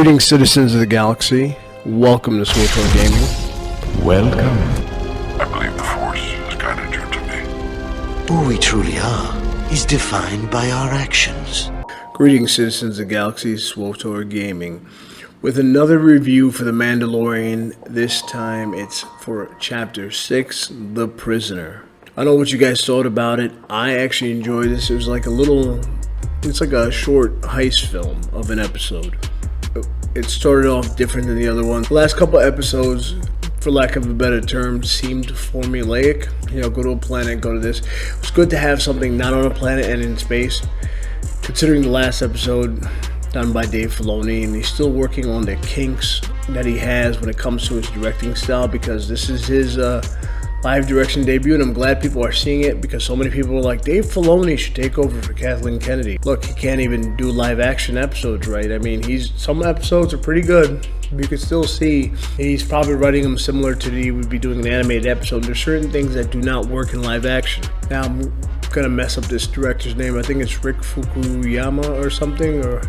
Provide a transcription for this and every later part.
Greetings, citizens of the galaxy. Welcome to Swtor Gaming. Welcome. I believe the Force has guided you to me. Who we truly are is defined by our actions. Greetings, citizens of the galaxy. Swtor Gaming with another review for the Mandalorian. This time it's for Chapter 6, The Prisoner. I don't know what you guys thought about it. I actually enjoyed this. It was like it's like a short heist film of an episode. It started off different than the other one. The last couple episodes, for lack of a better term, seemed formulaic. You know, go to a planet, go to this. It's good to have something not on a planet and in space. Considering the last episode done by Dave Filoni, and he's still working on the kinks that he has when it comes to his directing style, because this is his live direction debut, and I'm glad people are seeing it, because so many people are like, Dave Filoni should take over for Kathleen Kennedy. Look, he can't even do live action episodes right. I mean, some episodes are pretty good. You can still see he's probably writing them similar to he would be doing an animated episode. There's certain things that do not work in live action. Now I'm gonna mess up this director's name. I think it's Rick Fukuyama or something, or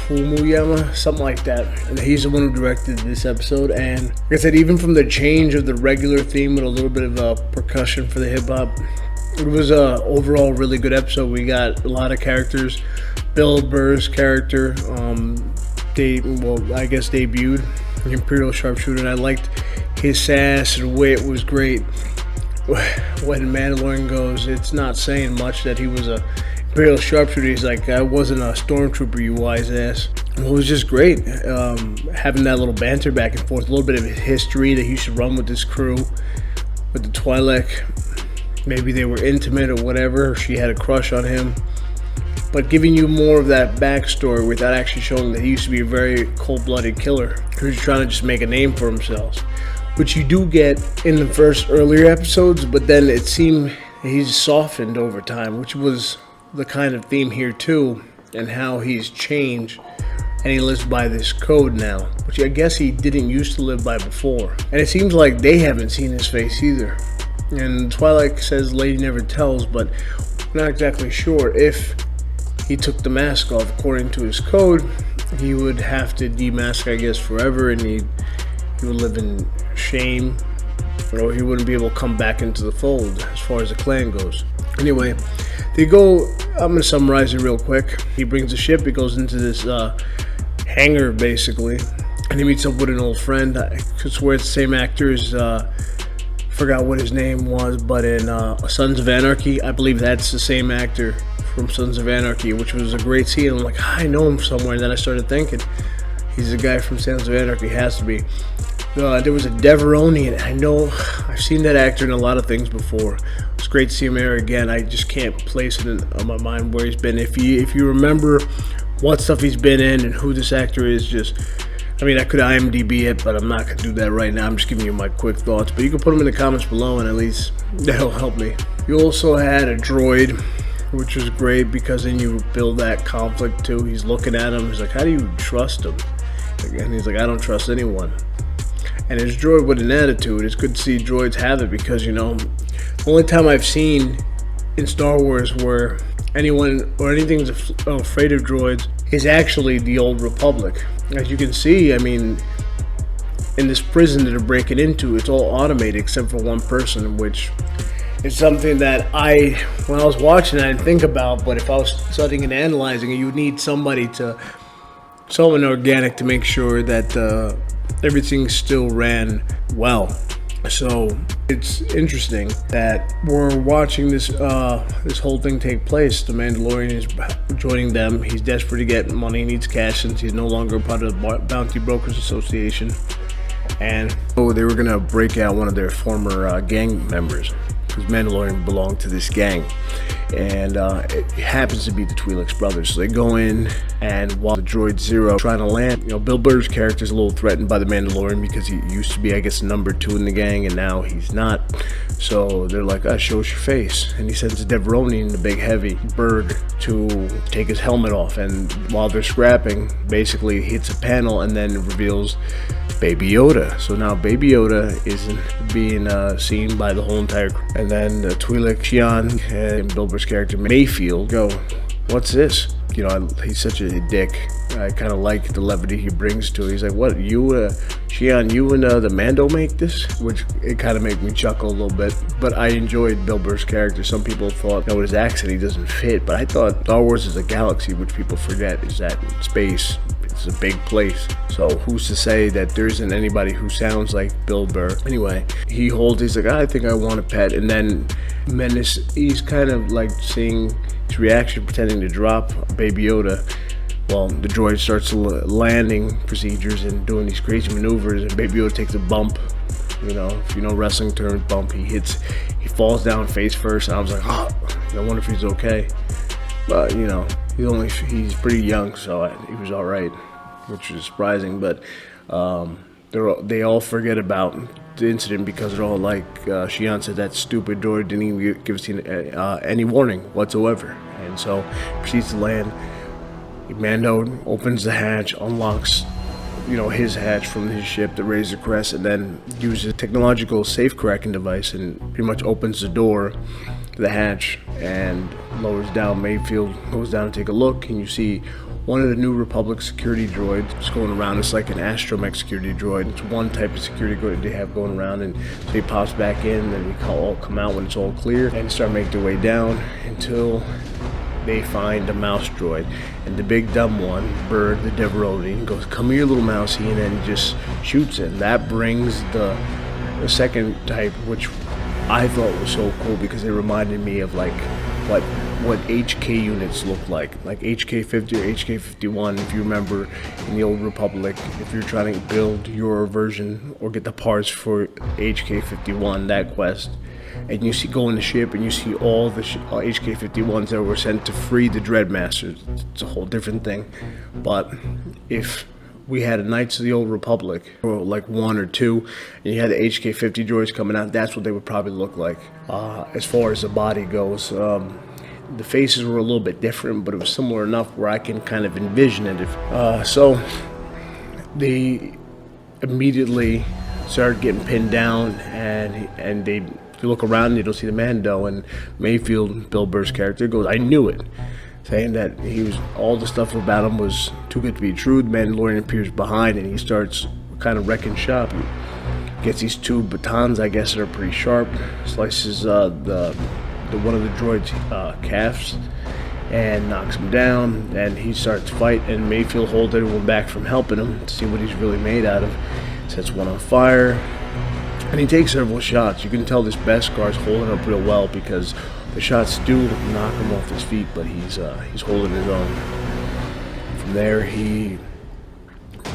Fumuyama, something like that. And he's the one who directed this episode. And like I said, even from the change of the regular theme with a little bit of percussion for the hip hop, it was a overall really good episode. We got a lot of characters. Bill Burr's character, I guess debuted, the Imperial Sharpshooter, and I liked his sass and the way it was great. When Mandalorian goes, it's not saying much that he was a Imperial Sharpshooter. He's like, I wasn't a stormtrooper, you wise ass. It was just great, having that little banter back and forth, a little bit of history that he should run with this crew, with the Twi'lek. Maybe they were intimate or whatever, she had a crush on him, but giving you more of that backstory without actually showing that he used to be a very cold-blooded killer who's trying to just make a name for himself, which you do get in the first earlier episodes, but then it seemed he's softened over time, which was the kind of theme here too, and how he's changed, and he lives by this code now, which I guess he didn't used to live by before. And it seems like they haven't seen his face either. And Twi'lek says lady never tells, but we're not exactly sure. If he took the mask off according to his code, he would have to demask, I guess, forever, and he would live in shame, or he wouldn't be able to come back into the fold as far as the clan goes. Anyway, they go, I'm going to summarize it real quick. He brings the ship, he goes into this hangar basically, and he meets up with an old friend. I could swear it's the same actor as, forgot what his name was, but in Sons of Anarchy, I believe that's the same actor from Sons of Anarchy, which was a great scene. I'm like, I know him somewhere, and then I started thinking, he's the guy from Sons of Anarchy, has to be. There was a Deveroni, and I know I've seen that actor in a lot of things before. It's great to see him here again. I just can't place it on my mind where he's been. If you remember what stuff he's been in and who this actor is, I mean, I could IMDb it, but I'm not going to do that right now. I'm just giving you my quick thoughts. But you can put them in the comments below, and at least that'll help me. You also had a droid, which was great, because then you build that conflict too. He's looking at him. He's like, how do you trust him? And he's like, I don't trust anyone. And his droid with an attitude. It's good to see droids have it, because, you know, the only time I've seen in Star Wars where anyone or anything's afraid of droids is actually the Old Republic. As you can see, I mean, in this prison that they're breaking into, it's all automated except for one person, which is something that when I was watching, I didn't think about, but if I was studying and analyzing it, you would need someone organic to make sure that everything still ran well. So it's interesting that we're watching this whole thing take place. The Mandalorian is joining them. He's desperate to get money, needs cash, since he's no longer part of the Bounty Brokers Association. And they were gonna break out one of their former gang members, because Mandalorian belonged to this gang, and it happens to be the Twi'lek's brothers. So they go in, and while the droid Zero trying to land, you know, Bill Burr's character is a little threatened by the Mandalorian, because he used to be, I guess, number 2 in the gang, and now he's not. So they're like, show us your face. And he sends Deveroni in the big heavy bird to take his helmet off, and while they're scrapping, basically hits a panel and then reveals Baby Yoda. So now Baby Yoda isn't being seen by the whole entire crew. And then Twi'lek, Xi'an, and Bill Burr's character Mayfield go, what's this? You know, he's such a dick. I kind of like the levity he brings to it. He's like, what, Shion, you and the Mando make this? Which it kind of made me chuckle a little bit. But I enjoyed Bill Burr's character. Some people thought, his accent, he doesn't fit. But I thought Star Wars is a galaxy, which people forget is that space. It's a big place. So who's to say that there isn't anybody who sounds like Bill Burr? Anyway, he's like, I think I want a pet. And then Menace, he's kind of like seeing his reaction, pretending to drop Baby Yoda. Well, the droid starts landing procedures and doing these crazy maneuvers, and Baby Yoda takes a bump. If you know wrestling terms, bump. He falls down face first, and I was like, I wonder if he's okay. But he's pretty young, so he was all right, which was surprising. But they all forget about the incident because they're all like, Shion said, that stupid droid didn't even give us any warning whatsoever, and so proceeds to land. Mando opens the hatch, unlocks, his hatch from his ship, the Razor Crest, and then uses a technological safe cracking device and pretty much opens the door to the hatch and lowers down. Mayfield goes down to take a look, and you see one of the New Republic security droids just going around. It's like an astromech security droid. It's one type of security droid they have going around, and so he pops back in, and they all come out when it's all clear and start making their way down until they find a mouse droid, and the big dumb one, Bird, the Deveroni, goes, "Come here, little mousey," and then he just shoots it. And that brings the second type, which I thought was so cool because it reminded me of like what HK units look like HK-50 or HK-51. If you remember in the Old Republic, if you're trying to build your version or get the parts for HK-51, that quest, and you go in the ship and you see all the HK-51s that were sent to free the Dreadmasters. It's a whole different thing. But if we had a Knights of the Old Republic, or like 1 or 2, and you had the HK-50 droids coming out, that's what they would probably look like. As far as the body goes, the faces were a little bit different, but it was similar enough where I can kind of envision it. So they immediately started getting pinned down, and they... If you look around, you don't see the Mando, and Mayfield, Bill Burr's character, goes, "I knew it," saying that all the stuff about him was too good to be true. The Mandalorian appears behind, and he starts kind of wrecking shop. He gets these 2 batons, I guess, that are pretty sharp, slices the one of the droid's calves, and knocks him down, and he starts to fight, and Mayfield holds everyone back from helping him to see what he's really made out of. Sets one on fire. And he takes several shots. You can tell this Beskar is holding up real well because the shots do knock him off his feet, but he's holding his own. From there, he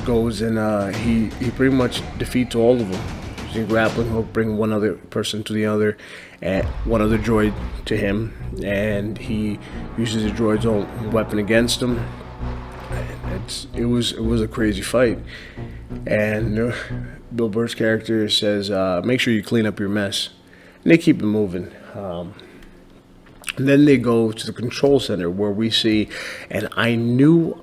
goes and he pretty much defeats all of them. Using grappling hook, bring one other person to the other, and one other droid to him, and he uses the droid's own weapon against him. It was a crazy fight, and Bill Burr's character says, "Make sure you clean up your mess," and they keep it moving. And then they go to the control center where we see, and I knew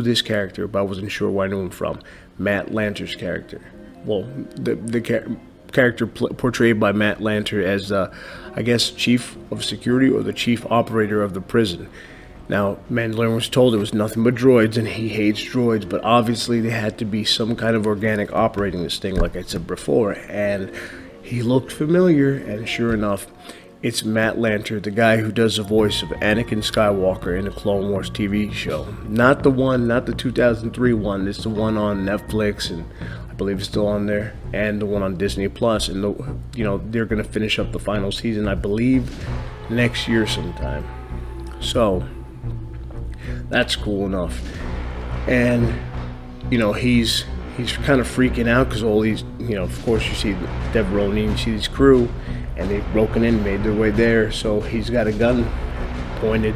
this character, but I wasn't sure where I knew him from. Matt Lanter's character. Well, the character portrayed by Matt Lanter as, I guess, chief of security or the chief operator of the prison. Now, Mandalorian was told it was nothing but droids, and he hates droids, but obviously there had to be some kind of organic operating this thing, like I said before, and he looked familiar, and sure enough, it's Matt Lanter, the guy who does the voice of Anakin Skywalker in the Clone Wars TV show. Not the 2003 one, it's the one on Netflix, and I believe it's still on there, and the one on Disney Plus, and they're going to finish up the final season, I believe, next year sometime. So that's cool enough. And he's kind of freaking out because all these, of course you see the Deveroni, you see this crew, and they've broken in, made their way there. So he's got a gun pointed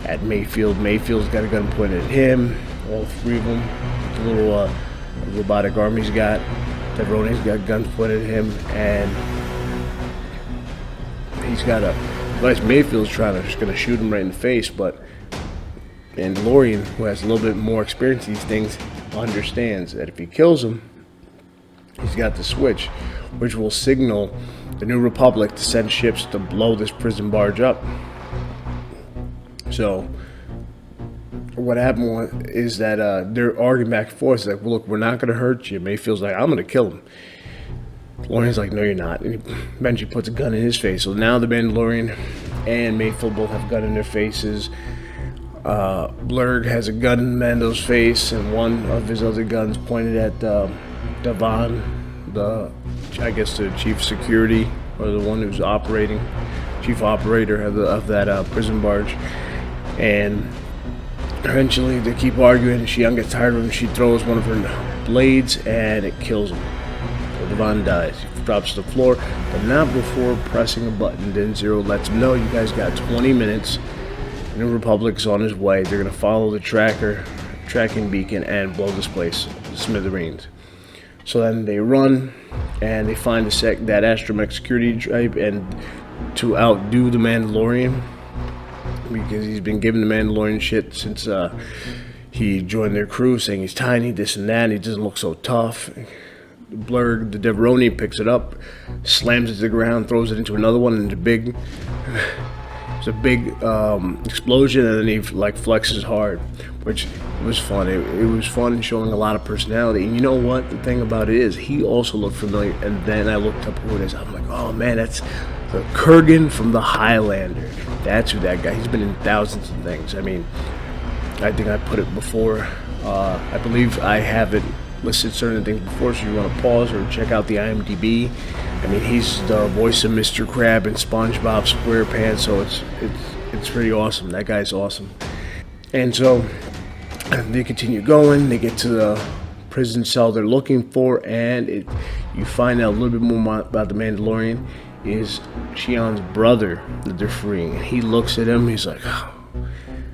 at Mayfield. Mayfield's got a gun pointed at him. All 3 of them, the little robotic arm he's got. Deveroni's got guns pointed at him, and he's got Mayfield's just gonna shoot him right in the face, but Mandalorian, who has a little bit more experience in these things, understands that if he kills him, he's got the switch, which will signal the New Republic to send ships to blow this prison barge up. So what happened is that they're arguing back and forth. It's like, well, look, we're not going to hurt you. May feels like, I'm going to kill him. Lorian's like, no, you're not. And he eventually puts a gun in his face. So now the Mandalorian and Mayfield both have a gun in their faces. Blurg has a gun in Mando's face, and one of his other guns pointed at Devon, I guess the chief security, or the one who's chief operator of that prison barge. And eventually they keep arguing, and Xi'an gets tired of him. She throws one of her blades, and it kills him. So Devon dies. He drops to the floor, but not before pressing a button. Then Zero lets him know, you guys got 20 minutes. The New Republic's on his way. They're going to follow the tracking beacon and blow this place to smithereens. So then they run, and they find that astromech security type, and to outdo the Mandalorian, because he's been giving the Mandalorian shit since he joined their crew, saying he's tiny, this and that, and he doesn't look so tough. Blurg, the Deveroni, picks it up, slams it to the ground, throws it into another one, and it's a big explosion, and then he flexes hard, which was fun. It was fun, showing a lot of personality. And you know what? The thing about it is, he also looked familiar. And then I looked up who it is. I'm like, oh man, that's the Kurgan from the Highlander. That's who that guy. He's been in thousands of things. I mean, I think I put it before. I believe I haven't listed certain things before, so you want to pause or check out the IMDb. I mean, he's the voice of Mr. Crab and SpongeBob SquarePants, so it's pretty awesome. That guy's awesome. And so they continue going. They get to the prison cell they're looking for, and you find out a little bit more about the Mandalorian. Is Xi'an's brother that they're freeing. And he looks at him. He's like, oh.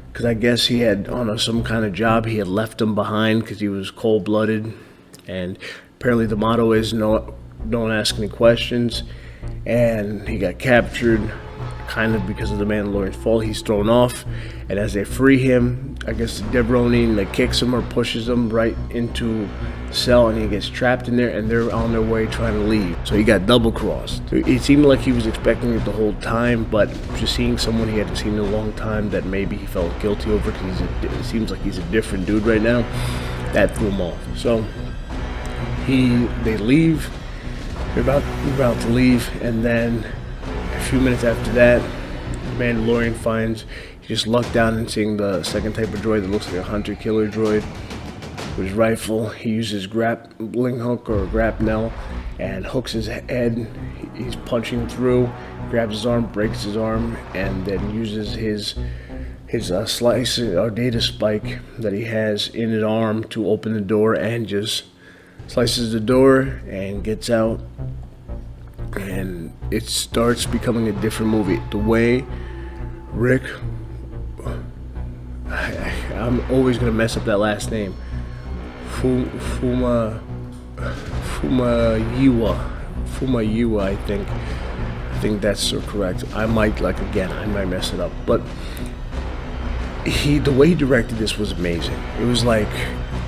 Because I guess he had on some kind of job. He had left him behind because he was cold-blooded, and apparently the motto is don't ask any questions. And he got captured, kind of because of the Mandalorian's fault. He's thrown off, and as they free him, I guess the Deveroni kicks him or pushes him right into the cell, and he gets trapped in there, and they're on their way trying to leave. So he got double-crossed. It seemed like he was expecting it the whole time, but just seeing someone he hadn't seen in a long time that maybe he felt guilty over, because it seems like he's a different dude right now, that threw him off. So they leave. They're about to leave, and then a few minutes after that, the Mandalorian he just lucked down and seeing the second type of droid that looks like a hunter-killer droid with his rifle. He uses grappling hook or grapnel and hooks his head. He's punching through, grabs his arm, breaks his arm, and then uses his slice or data spike that he has in his arm to open the door, and just slices the door and gets out. And it starts becoming a different movie. The way Rick, I'm always gonna mess up that last name. Fumayiwa, I think that's so correct. I might mess it up, but the way he directed this was amazing. It was like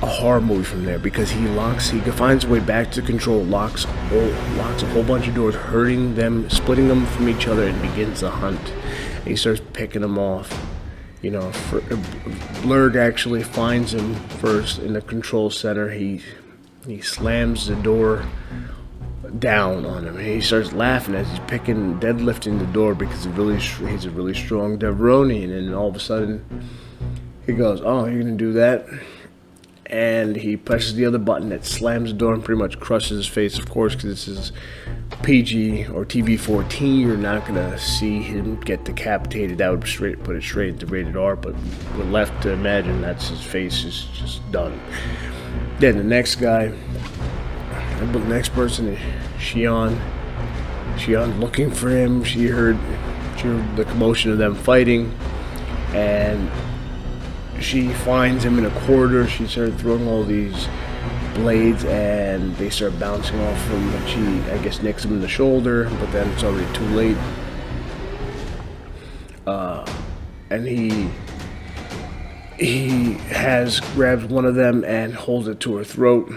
a horror movie from there, because he finds a way back to control, locks a whole bunch of doors, hurting them, splitting them from each other, and begins the hunt. And he starts picking them off. You know, Blurg actually finds him first in the control center. He slams the door down on him, and he starts laughing as he's deadlifting the door, because he's a really strong Deveroni. And then all of a sudden he goes, oh, you're gonna do that? And he presses the other button that slams the door and pretty much crushes his face. Of course, because this is PG or TV-14, you're not gonna see him get decapitated. That would put it straight into rated R. But we're left to imagine that's his face is just done. Then the next person is Xi'an. Xi'an's looking for him. She heard the commotion of them fighting, and she finds him in a corridor. She started throwing all these blades, and they start bouncing off him, and she, I guess, nicks him in the shoulder, but then it's already too late. And he grabs one of them and holds it to her throat.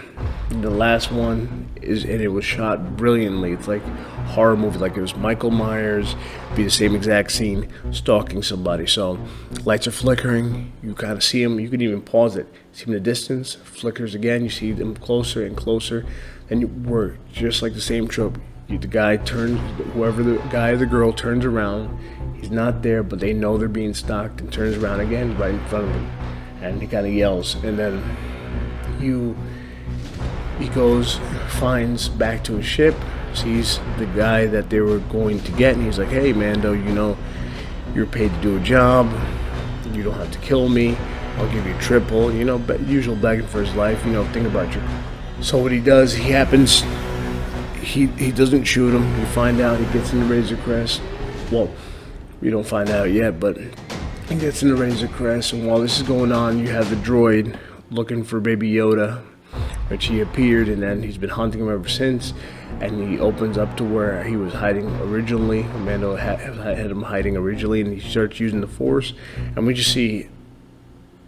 And the last one and it was shot brilliantly. It's like a horror movie, like it was Michael Myers, be the same exact scene, stalking somebody. So lights are flickering, you kind of see him, you can even pause it, see him in the distance, flickers again, you see them closer and closer, and we're just like the same trope. The guy turns, whoever the guy or the girl turns around, he's not there, but they know they're being stalked, and turns around again right in front of him, and he kind of yells, and then he goes, finds back to his ship, sees the guy that they were going to get, and he's like, hey Mando, you're paid to do a job, you don't have to kill me, I'll give you triple, but usual begging for his life, think about your. So what he does, he doesn't shoot him. You find out he gets in the Razor Crest. Well, we don't find out yet, but he gets in the Razor Crest, and while this is going on, you have the droid looking for Baby Yoda, which he appeared, and then he's been hunting him ever since, and he opens up to where he was hiding originally. Mando had him hiding originally, and he starts using the Force, and we just see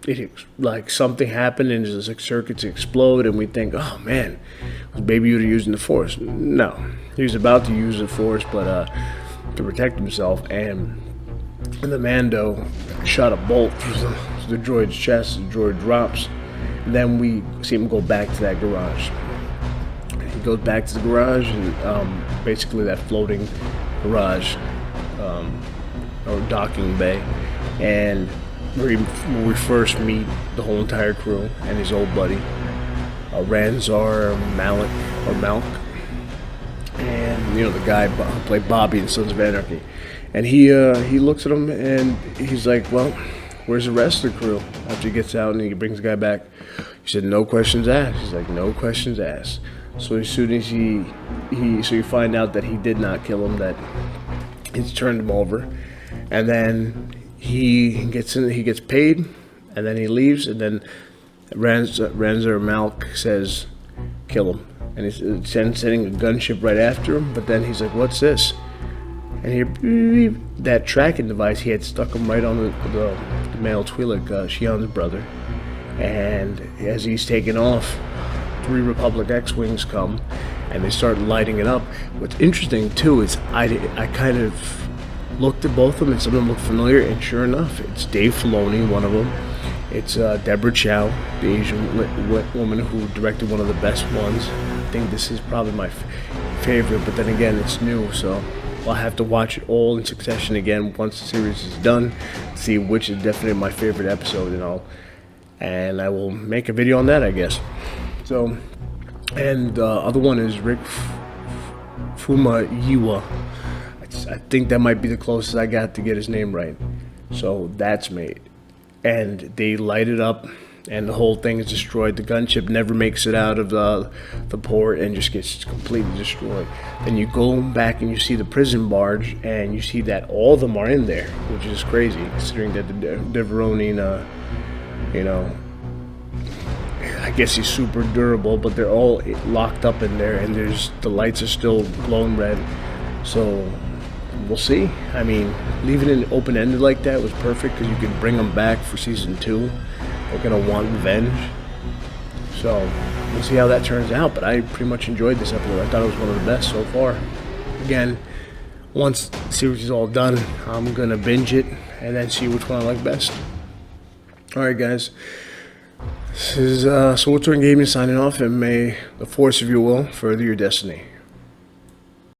it like something happened, and there's like circuits explode, and we think, oh man, was Baby Yoda using the Force? No, he was about to use the Force, but to protect himself, and the Mando shot a bolt through the droid's chest. The droid drops, and then we see him go back to that garage. He goes back to the garage, and basically that floating garage or docking bay, and where we first meet the whole entire crew and his old buddy, Ranzar Malk, and the guy who played Bobby in Sons of Anarchy, and he looks at him and he's like, well, where's the rest of the crew? After he gets out and he brings the guy back, he said, no questions asked. He's like, no questions asked. So as soon as so you find out that he did not kill him, that he's turned him over, and then he gets paid, and then he leaves, and then Ranzar Malk says, kill him, and he's sending a gunship right after him. But then he's like, what's this? And that tracking device, he had stuck him right on the male Twi'lek, Shion's brother. And as he's taking off, 3 Republic X-Wings come, and they start lighting it up. What's interesting too is I kind of looked at both of them, and some of them look familiar, and sure enough, it's Dave Filoni, one of them. It's Deborah Chow, the Asian woman who directed one of the best ones. I think this is probably my favorite, but then again, it's new, so I'll have to watch it all in succession again once the series is done, see which is definitely my favorite episode and I will make a video on that, I guess. So, and the other one is Rick Fumayiwa. I think that might be the closest I got to get his name right. So that's made. And they light it up, and the whole thing is destroyed. The gunship never makes it out of the port and just gets completely destroyed. Then you go back and you see the prison barge, and you see that all of them are in there, which is crazy, considering that the Deveronian, I guess he's super durable, but they're all locked up in there, and the lights are still glowing red. So we'll see. I mean, leaving it open-ended like that was perfect, because you can bring them back for season 2. They're gonna want revenge. So we'll see how that turns out. But I pretty much enjoyed this episode. I thought it was one of the best so far. Again, once the series is all done, I'm gonna binge it and then see which one I like best. Alright guys, this is Swtor Gaming signing off, and may the force of your will further your destiny.